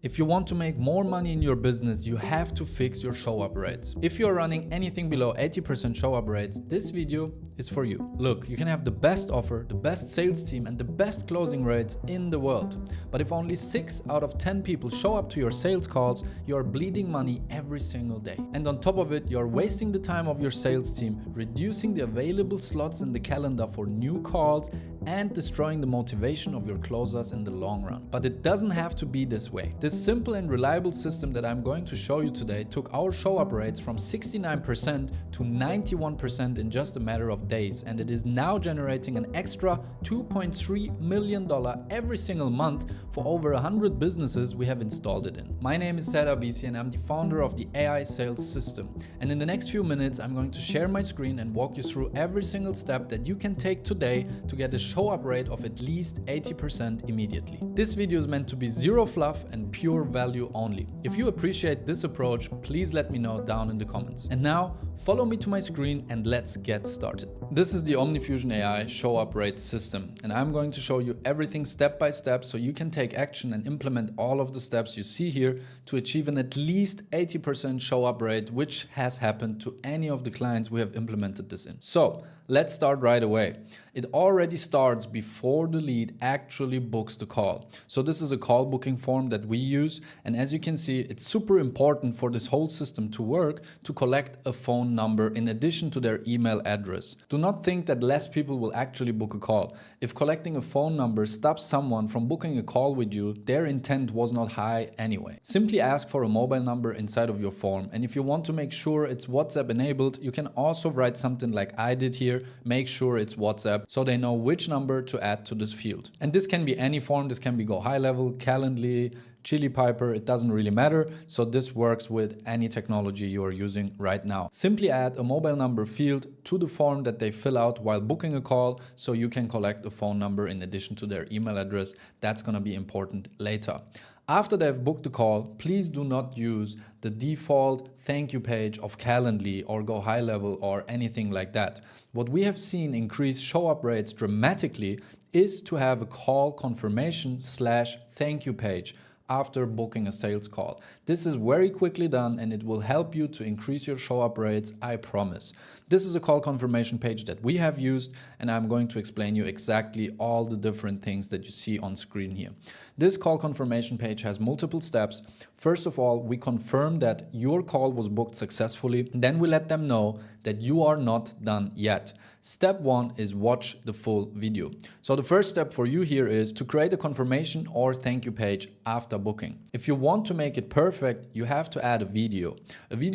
If you want to make more money in your business, you have to fix your show-up rates. If you're running anything below 80% show-up rates, this video is for you. Look, you can have the best offer, the best sales team, and the best closing rates in the world. But if only 6 out of 10 people show up to your sales calls, you're bleeding money every single day. And on top of it, you're wasting the time of your sales team, reducing the available slots in the calendar for new calls, and destroying the motivation of your closers in the long run. But it doesn't have to be this way. This simple and reliable system that I'm going to show you today took our show-up rates from 69% to 91% in just a matter of days, and it is now generating an extra $2.3 million every single month for over 100 businesses we have installed it in. My name is Seda Bisi and I'm the founder of the AI Sales System. And in the next few minutes, I'm going to share my screen and walk you through every single step that you can take today to get a show-up rate of at least 80% immediately. This video is meant to be zero fluff and pure value only. If you appreciate this approach, please let me know down in the comments. And now, follow me to my screen and let's get started. This is the OmniFusion AI show-up rate system, and I'm going to show you everything step by step so you can take action and implement all of the steps you see here to achieve an at least 80% show-up rate, which has happened to any of the clients we have implemented this in. So let's start right away. It already starts before the lead actually books the call. So this is a call booking form that we use, and as you can see, it's super important for this whole system to work to collect a phone number in addition to their email address. Do not think that less people will actually book a call. If collecting a phone number stops someone from booking a call with you, their intent was not high anyway. Simply ask for a mobile number inside of your form, and if you want to make sure it's WhatsApp enabled, you can also write something like I did here, make sure it's WhatsApp, so they know which number to add to this field. And this can be any form. This can be Go High Level, Calendly, Chili Piper, it doesn't really matter. So this works with any technology you are using right now. Simply add a mobile number field to the form that they fill out while booking a call, so you can collect a phone number in addition to their email address. That's going to be important later. After they've booked the call, please do not use the default thank you page of Calendly or Go High Level or anything like that. What we have seen increase show-up rates dramatically is to have a call confirmation / thank you page after booking a sales call. This is very quickly done and it will help you to increase your show-up rates, I promise. This is a call confirmation page that we have used, and I'm going to explain you exactly all the different things that you see on screen here. This call confirmation page has multiple steps. First of all, we confirm that your call was booked successfully. Then we let them know that you are not done yet. Step 1 is watch the full video. So the first step for you here is to create a confirmation or thank you page after booking. If you want to make it perfect, you have to add a video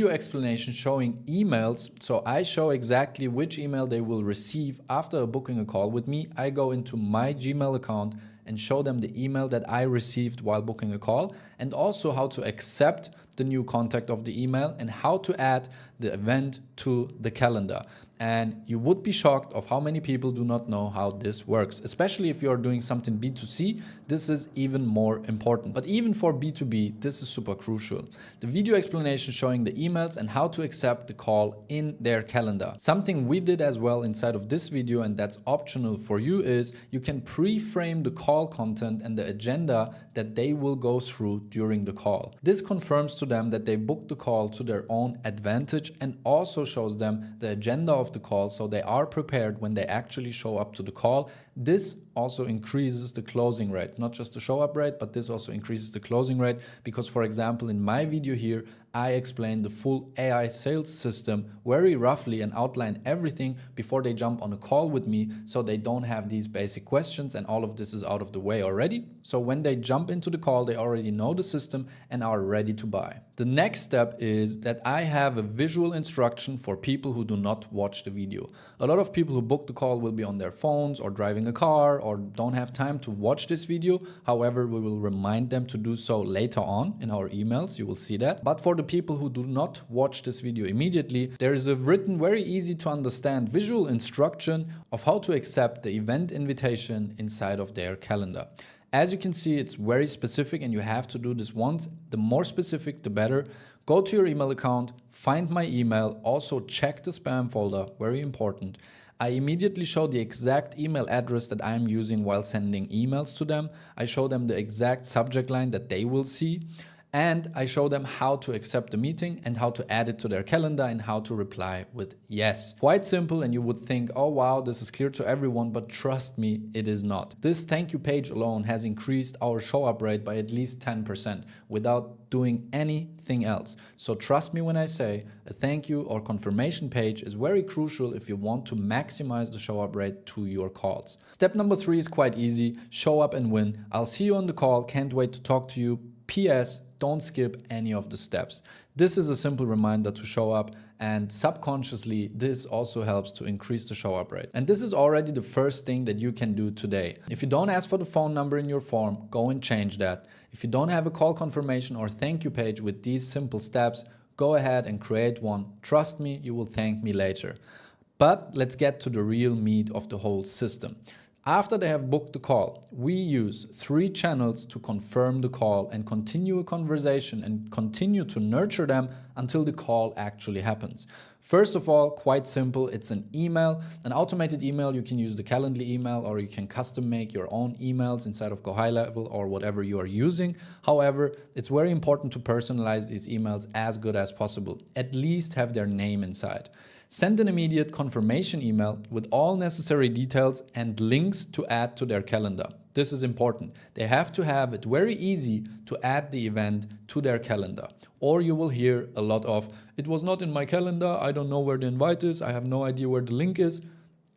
explanation showing emails. So I show exactly which email they will receive after booking a call with me. I go into my Gmail account and show them the email that I received while booking a call, and also how to accept the new contact of the email and how to add the event to the calendar. And you would be shocked of how many people do not know how this works. Especially if you're doing something B2C, this is even more important. But even for B2B, this is super crucial. The video explanation showing the emails and how to accept the call in their calendar. Something we did as well inside of this video, and that's optional for you, is you can pre-frame the call content and the agenda that they will go through during the call. This confirms to them that they booked the call to their own advantage and also shows them the agenda of the call, so they are prepared when they actually show up to the call. This also increases the closing rate, not just the show up rate, but this also increases the closing rate, because for example in my video here I explain the full AI sales system very roughly and outline everything before they jump on a call with me, so they don't have these basic questions, and all of this is out of the way already. So when they jump into the call, they already know the system and are ready to buy. The next step is that I have a visual instruction for people who do not watch the video. A lot of people who book the call will be on their phones or driving a car or don't have time to watch this video. However, we will remind them to do so later on in our emails. You will see that. But for the people who do not watch this video immediately, there is a written, very easy to understand visual instruction of how to accept the event invitation inside of their calendar. As you can see, it's very specific and you have to do this once. The more specific, the better. Go to your email account, find my email, also check the spam folder, very important. I immediately show the exact email address that I'm using while sending emails to them. I show them the exact subject line that they will see. And I show them how to accept the meeting and how to add it to their calendar and how to reply with yes. Quite simple, and you would think, oh wow, this is clear to everyone, but trust me, it is not. This thank you page alone has increased our show up rate by at least 10% without doing anything else. So trust me when I say a thank you or confirmation page is very crucial if you want to maximize the show up rate to your calls. Step number 3 is quite easy. Show up and win. I'll see you on the call. Can't wait to talk to you. PS, don't skip any of the steps. This is a simple reminder to show up, and subconsciously this also helps to increase the show up rate. And this is already the first thing that you can do today. If you don't ask for the phone number in your form, go and change that. If you don't have a call confirmation or thank you page with these simple steps, go ahead and create one. Trust me, you will thank me later. But let's get to the real meat of the whole system. After they have booked the call, we use 3 channels to confirm the call and continue a conversation and continue to nurture them until the call actually happens. First of all, quite simple, it's an email, an automated email. You can use the Calendly email, or you can custom make your own emails inside of Go High Level or whatever you are using. However, it's very important to personalize these emails as good as possible. At least have their name inside. Send an immediate confirmation email with all necessary details and links to add to their calendar. This is important. They have to have it very easy to add the event to their calendar. Or you will hear a lot of, it was not in my calendar, I don't know where the invite is, I have no idea where the link is.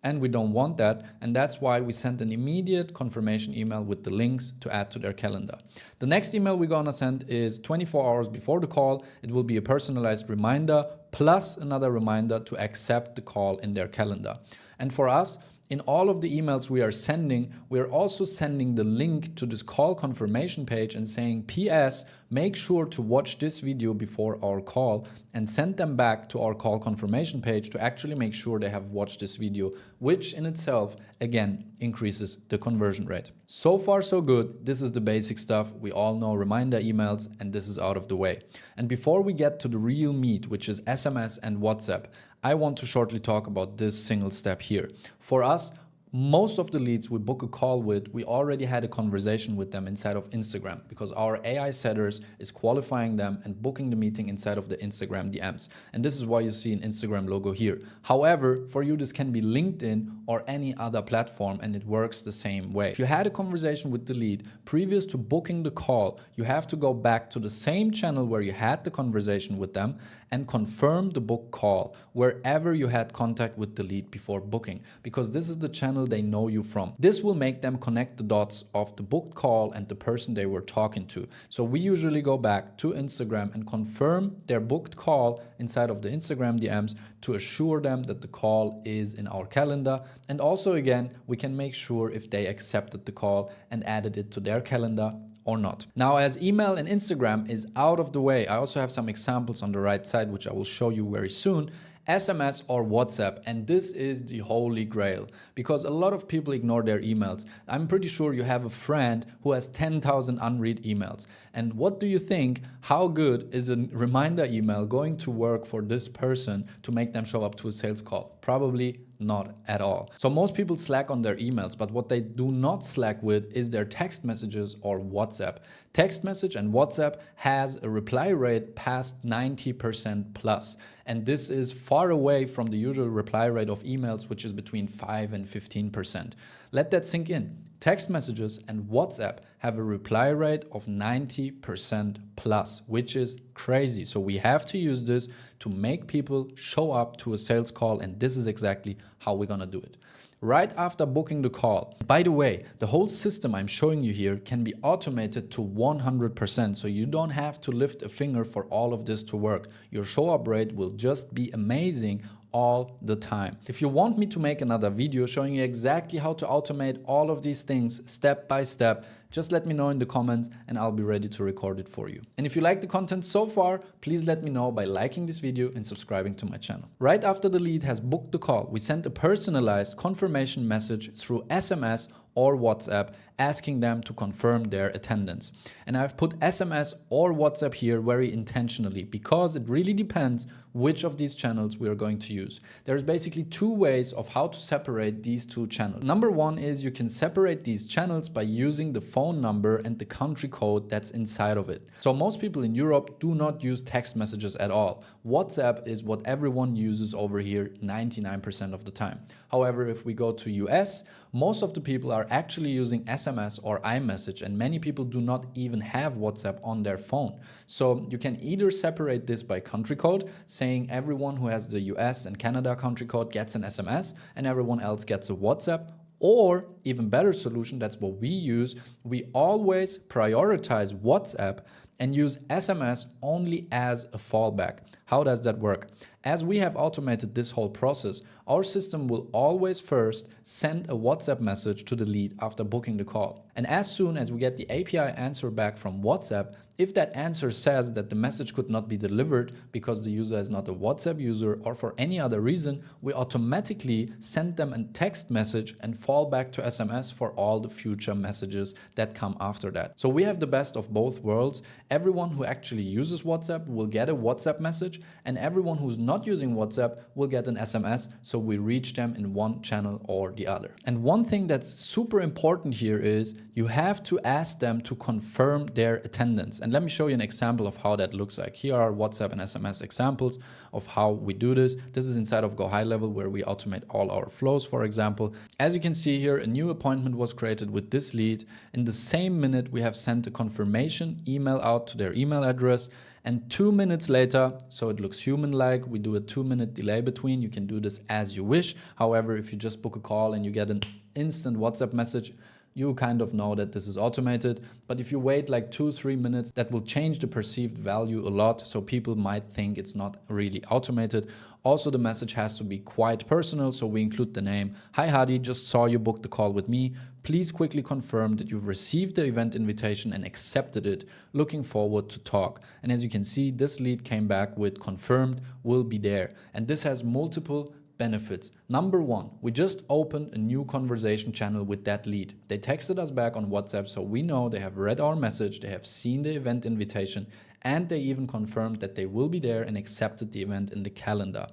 And we don't want that, and that's why we send an immediate confirmation email with the links to add to their calendar. The next email we're gonna send is 24 hours before the call. It will be a personalized reminder plus another reminder to accept the call in their calendar. And for us, in all of the emails we are sending, we are also sending the link to this call confirmation page and saying, PS, make sure to watch this video before our call, and send them back to our call confirmation page to actually make sure they have watched this video, which in itself, again, increases the conversion rate. So far, so good. This is the basic stuff. We all know reminder emails, and this is out of the way. And before we get to the real meat, which is SMS and WhatsApp, I want to shortly talk about this single step here. For us, most of the leads we book a call with, we already had a conversation with them inside of Instagram, because our AI setters is qualifying them and booking the meeting inside of the Instagram DMs. And this is why you see an Instagram logo here. However, for you, this can be LinkedIn or any other platform, and it works the same way. If you had a conversation with the lead previous to booking the call, you have to go back to the same channel where you had the conversation with them and confirm the book call wherever you had contact with the lead before booking, because this is the channel they know you from. This will make them connect the dots of the booked call and the person they were talking to. So we usually go back to Instagram and confirm their booked call inside of the Instagram DMs to assure them that the call is in our calendar. And also, again, we can make sure if they accepted the call and added it to their calendar or not. Now, as email and Instagram is out of the way, I also have some examples on the right side, which I will show you very soon. SMS or WhatsApp, and this is the holy grail, because a lot of people ignore their emails. I'm pretty sure you have a friend who has 10,000 unread emails. And what do you think? How good is a reminder email going to work for this person to make them show up to a sales call? Probably not at all. So most people slack on their emails, but what they do not slack with is their text messages or WhatsApp. Text message and WhatsApp has a reply rate past 90% plus. And this is far away from the usual reply rate of emails, which is between 5 and 15%. Let that sink in. Text messages and WhatsApp have a reply rate of 90% plus, which is crazy. So we have to use this to make people show up to a sales call, and this is exactly how we're gonna do it. Right after booking the call. By the way, the whole system I'm showing you here can be automated to 100%, so you don't have to lift a finger for all of this to work. Your show up rate will just be amazing all the time. If you want me to make another video showing you exactly how to automate all of these things step by step, Just let me know in the comments and I'll be ready to record it for you. And if you like the content so far, please let me know by liking this video and subscribing to my channel. Right after the lead has booked the call, we send a personalized confirmation message through SMS or WhatsApp asking them to confirm their attendance. And I've put SMS or WhatsApp here very intentionally because it really depends which of these channels we are going to use. There's basically two ways of how to separate these two channels. Number one is you can separate these channels by using the phone number and the country code that's inside of it. So most people in Europe do not use text messages at all. WhatsApp is what everyone uses over here 99% of the time. However, if we go to US, most of the people are actually using SMS or iMessage, and many people do not even have WhatsApp on their phone. So you can either separate this by country code, saying everyone who has the US and Canada country code gets an SMS and everyone else gets a WhatsApp. Or even better solution, that's what we use, we always prioritize WhatsApp and use SMS only as a fallback. How does that work? As we have automated this whole process, our system will always first send a WhatsApp message to the lead after booking the call. And as soon as we get the API answer back from WhatsApp, if that answer says that the message could not be delivered because the user is not a WhatsApp user or for any other reason, we automatically send them a text message and fall back to SMS for all the future messages that come after that. So we have the best of both worlds. Everyone who actually uses WhatsApp will get a WhatsApp message, and everyone who's not using WhatsApp will get an SMS, so we reach them in one channel or the other. And one thing that's super important here is you have to ask them to confirm their attendance. And let me show you an example of how that looks like. Here are WhatsApp and SMS examples of how we do this. This is inside of Go High Level where we automate all our flows, for example. As you can see here, a new appointment was created with this lead. In the same minute, we have sent a confirmation email out to their email address. And 2 minutes later, so it looks human-like, we do a 2-minute delay between. You can do this as you wish. However, if you just book a call and you get an instant WhatsApp message, you kind of know that this is automated. But if you wait like 2-3 minutes, that will change the perceived value a lot. So people might think it's not really automated. Also, the message has to be quite personal. So we include the name. Hi Hadi, just saw you booked the call with me. Please quickly confirm that you've received the event invitation and accepted it. Looking forward to talk. And as you can see, this lead came back with confirmed, will be there. And this has multiple benefits. Number one, we just opened a new conversation channel with that lead. They texted us back on WhatsApp, so we know they have read our message, they have seen the event invitation, and they even confirmed that they will be there and accepted the event in the calendar.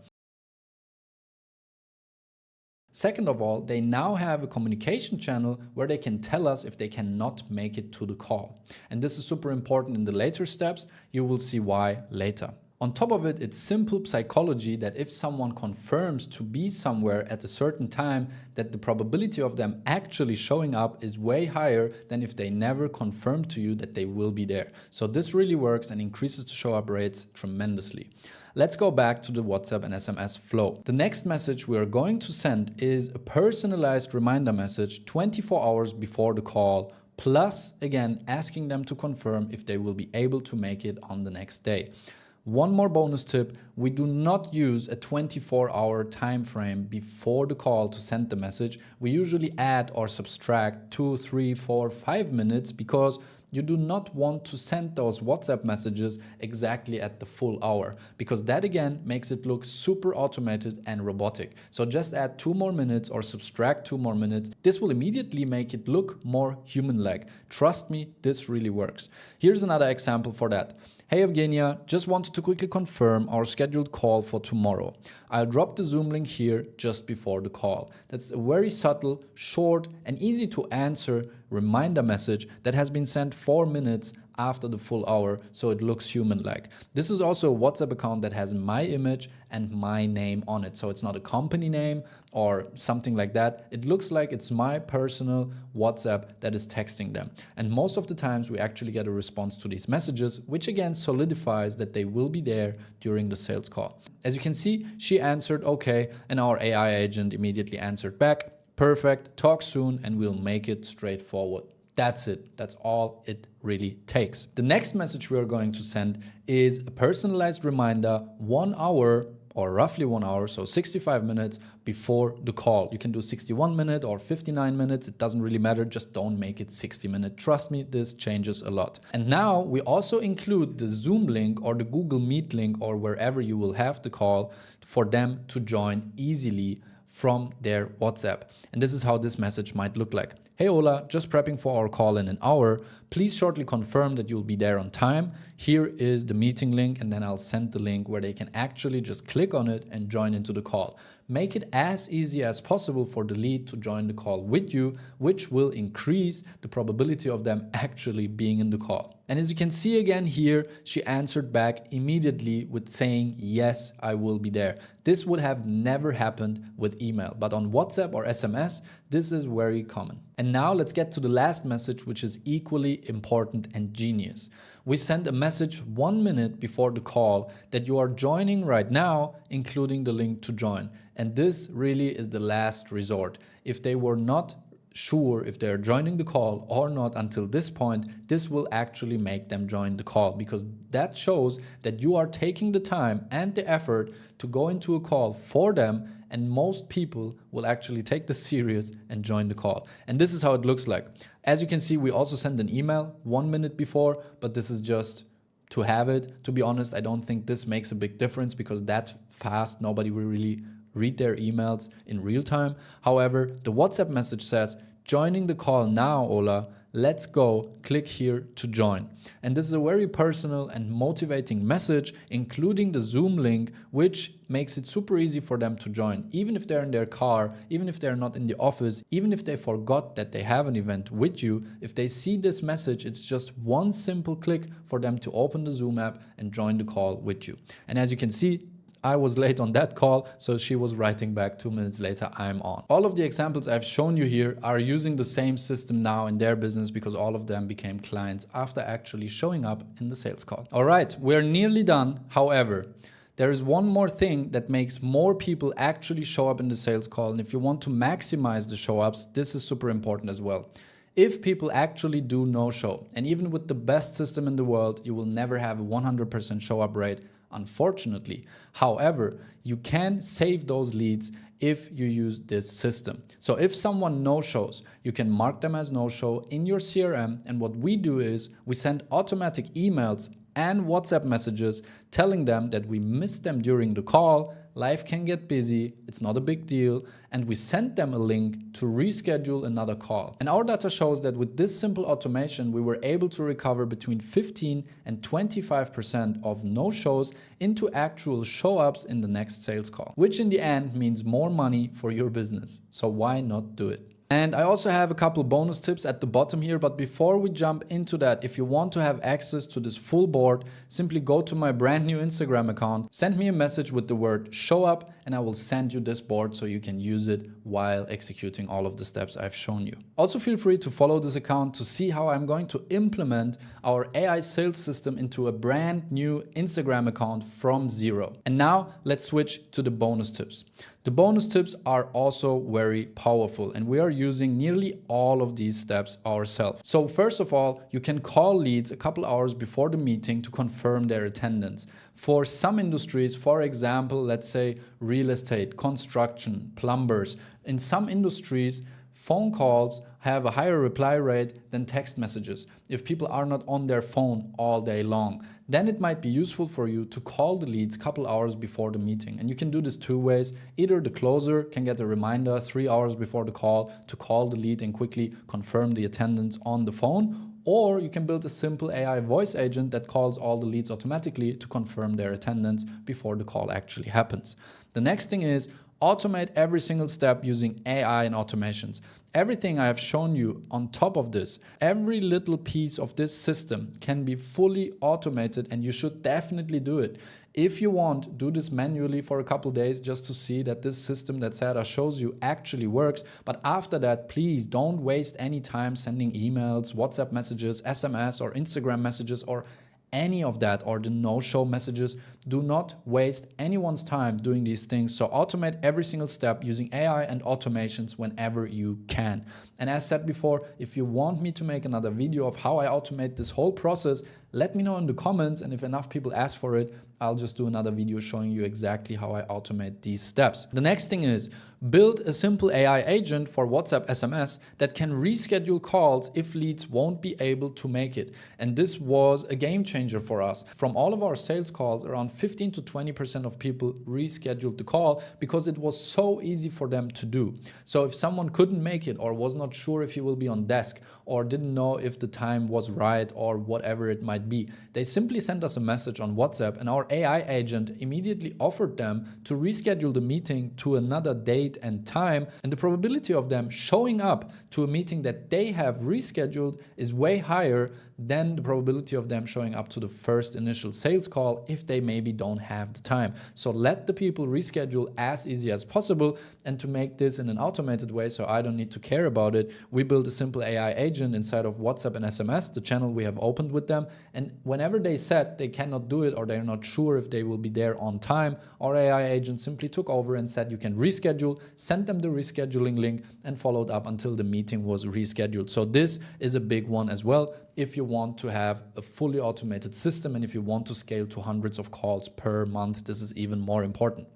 Second of all, they now have a communication channel where they can tell us if they cannot make it to the call. And this is super important in the later steps. You will see why later. On top of it, it's simple psychology that if someone confirms to be somewhere at a certain time, that the probability of them actually showing up is way higher than if they never confirm to you that they will be there. So this really works and increases the show up rates tremendously. Let's go back to the WhatsApp and SMS flow. The next message we are going to send is a personalized reminder message 24 hours before the call, plus again asking them to confirm if they will be able to make it on the next day. One more bonus tip, we do not use a 24-hour time frame before the call to send the message. We usually add or subtract 2, 3, 4, 5 minutes because you do not want to send those WhatsApp messages exactly at the full hour, because that again makes it look super automated and robotic. So just add 2 more minutes or subtract 2 more minutes. This will immediately make it look more human-like. Trust me, this really works. Here's another example for that. Hey Evgenia, just wanted to quickly confirm our scheduled call for tomorrow. I'll drop the Zoom link here just before the call. That's a very subtle, short and easy to answer reminder message that has been sent 4 minutes after the full hour, so it looks human-like. This is also a WhatsApp account that has my image and my name on it, so it's not a company name or something like that. It looks like it's my personal WhatsApp that is texting them. And most of the times we actually get a response to these messages, which again solidifies that they will be there during the sales call. As you can see, she answered okay, and our AI agent immediately answered back, perfect, talk soon, and we'll make it straightforward. That's it. That's all it really takes. The next message we are going to send is a personalized reminder 1 hour or roughly 1 hour, so 65 minutes before the call. You can do 61 minutes or 59 minutes. It doesn't really matter. Just don't make it 60 minutes. Trust me, this changes a lot. And now we also include the Zoom link or the Google Meet link or wherever you will have the call for them to join easily from their WhatsApp. And this is how this message might look like. Hey Ola, just prepping for our call in an hour. Please shortly confirm that you'll be there on time. Here is the meeting link, and then I'll send the link where they can actually just click on it and join into the call. Make it as easy as possible for the lead to join the call with you, which will increase the probability of them actually being in the call. And as you can see again here, she answered back immediately with saying, yes, I will be there. This would have never happened with email, but on WhatsApp or SMS, this is very common. And now let's get to the last message, which is equally important and genius. We send a message 1 minute before the call that you are joining right now, including the link to join. And this really is the last resort. If they were not sure if they're joining the call or not until this point, this will actually make them join the call, because that shows that you are taking the time and the effort to go into a call for them, and most people will actually take this serious and join the call. And this is how it looks like. As you can see, we also send an email 1 minute before, but this is just to have it. To be honest, I don't think this makes a big difference, because that fast nobody will really read their emails in real time. However, the WhatsApp message says, joining the call now, Ola, let's go, click here to join. And this is a very personal and motivating message, including the Zoom link, which makes it super easy for them to join. Even if they're in their car, even if they're not in the office, even if they forgot that they have an event with you, if they see this message, it's just one simple click for them to open the Zoom app and join the call with you. And as you can see, I was late on that call, so she was writing back 2 minutes later, I'm on. All of the examples I've shown you here are using the same system now in their business, because all of them became clients after actually showing up in the sales call. All right, we're nearly done. However, there is one more thing that makes more people actually show up in the sales call. And if you want to maximize the show ups, this is super important as well. If people actually do no show, and even with the best system in the world, you will never have a 100% show up rate, unfortunately. However, you can save those leads if you use this system. So if someone no-shows, you can mark them as no-show in your CRM. And what we do is we send automatic emails and WhatsApp messages telling them that we missed them during the call. Life can get busy, it's not a big deal, and we sent them a link to reschedule another call. And our data shows that with this simple automation, we were able to recover between 15 and 25% of no-shows into actual show-ups in the next sales call, which in the end means more money for your business. So why not do it? And I also have a couple bonus tips at the bottom here, but before we jump into that, if you want to have access to this full board, simply go to my brand new Instagram account, send me a message with the word show up, and I will send you this board so you can use it while executing all of the steps I've shown you. Also feel free to follow this account to see how I'm going to implement our AI sales system into a brand new Instagram account from zero. And now let's switch to the bonus tips. The bonus tips are also very powerful, and we are using nearly all of these steps ourselves. So first of all, you can call leads a couple hours before the meeting to confirm their attendance. For some industries, for example, let's say real estate, construction, plumbers, in some industries, phone calls have a higher reply rate than text messages. If people are not on their phone all day long, then it might be useful for you to call the leads a couple hours before the meeting. And you can do this two ways. Either the closer can get a reminder 3 hours before the call to call the lead and quickly confirm the attendance on the phone, or you can build a simple AI voice agent that calls all the leads automatically to confirm their attendance before the call actually happens. The next thing is automate every single step using AI and automations. Everything I have shown you on top of this, every little piece of this system can be fully automated, and you should definitely do it. If you want, do this manually for a couple days just to see that this system that Sarah shows you actually works. But after that, please don't waste any time sending emails, WhatsApp messages, SMS or Instagram messages or any of that, or the no-show messages. Do not waste anyone's time doing these things. So automate every single step using AI and automations whenever you can. And as said before, if you want me to make another video of how I automate this whole process, Let me know in the comments, and if enough people ask for it, I'll just do another video showing you exactly how I automate these steps. The next thing is build a simple AI agent for WhatsApp SMS that can reschedule calls if leads won't be able to make it. And this was a game changer for us. From all of our sales calls, around 15 to 20% of people rescheduled the call because it was so easy for them to do. So if someone couldn't make it or was not sure if he will be on desk or didn't know if the time was right or whatever it might be, they simply sent us a message on WhatsApp, and our AI agent immediately offered them to reschedule the meeting to another date and time, and the probability of them showing up to a meeting that they have rescheduled is way higher than the probability of them showing up to the first initial sales call if they maybe don't have the time. So let the people reschedule as easy as possible, and to make this in an automated way so I don't need to care about it, we built a simple AI agent inside of WhatsApp and SMS, the channel we have opened with them, and whenever they said they cannot do it or they're not sure if they will be there on time, our AI agent simply took over and said you can reschedule, sent them the rescheduling link, and followed up until the meeting was rescheduled. So this is a big one as well if you want to have a fully automated system, and if you want to scale to hundreds of calls per month, this is even more important.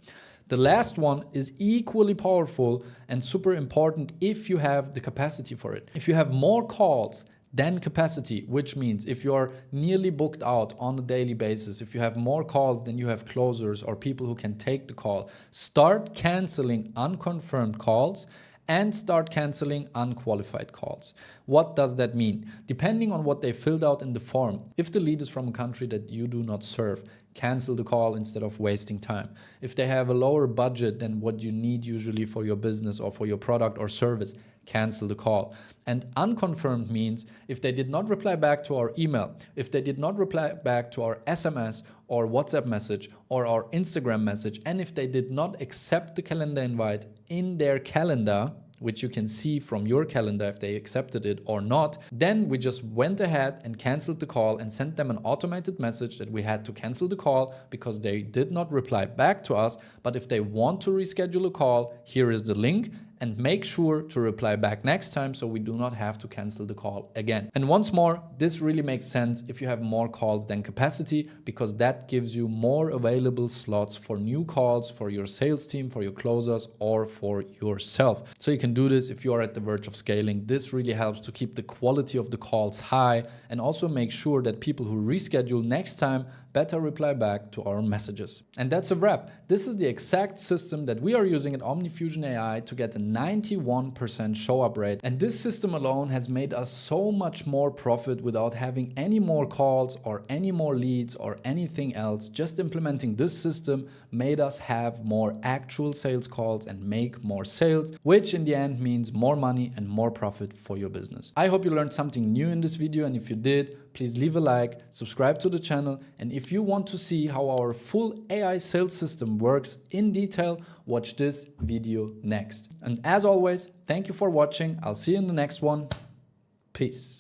The last one is equally powerful and super important if you have the capacity for it. If you have more calls than capacity, which means if you are nearly booked out on a daily basis, if you have more calls than you have closers or people who can take the call, start canceling unconfirmed calls and start canceling unqualified calls. What does that mean? Depending on what they filled out in the form, if the lead is from a country that you do not serve, cancel the call instead of wasting time. If they have a lower budget than what you need usually for your business or for your product or service, cancel the call. And unconfirmed means if they did not reply back to our email, if they did not reply back to our SMS or WhatsApp message or our Instagram message, and if they did not accept the calendar invite in their calendar, which you can see from your calendar if they accepted it or not, then we just went ahead and canceled the call and sent them an automated message that we had to cancel the call because they did not reply back to us. But if they want to reschedule a call, here is the link, and make sure to reply back next time so we do not have to cancel the call again. And once more, this really makes sense if you have more calls than capacity, because that gives you more available slots for new calls for your sales team, for your closers, or for yourself. So you can do this if you are at the verge of scaling. This really helps to keep the quality of the calls high and also make sure that people who reschedule next time better reply back to our messages. And that's a wrap. This is the exact system that we are using at OmniFusion AI to get a 91% show up rate. And this system alone has made us so much more profit without having any more calls or any more leads or anything else. Just implementing this system made us have more actual sales calls and make more sales, which in the end means more money and more profit for your business. I hope you learned something new in this video, and if you did, please leave a like, subscribe to the channel, and if you want to see how our full AI sales system works in detail, watch this video next. And as always, thank you for watching. I'll see you in the next one. Peace.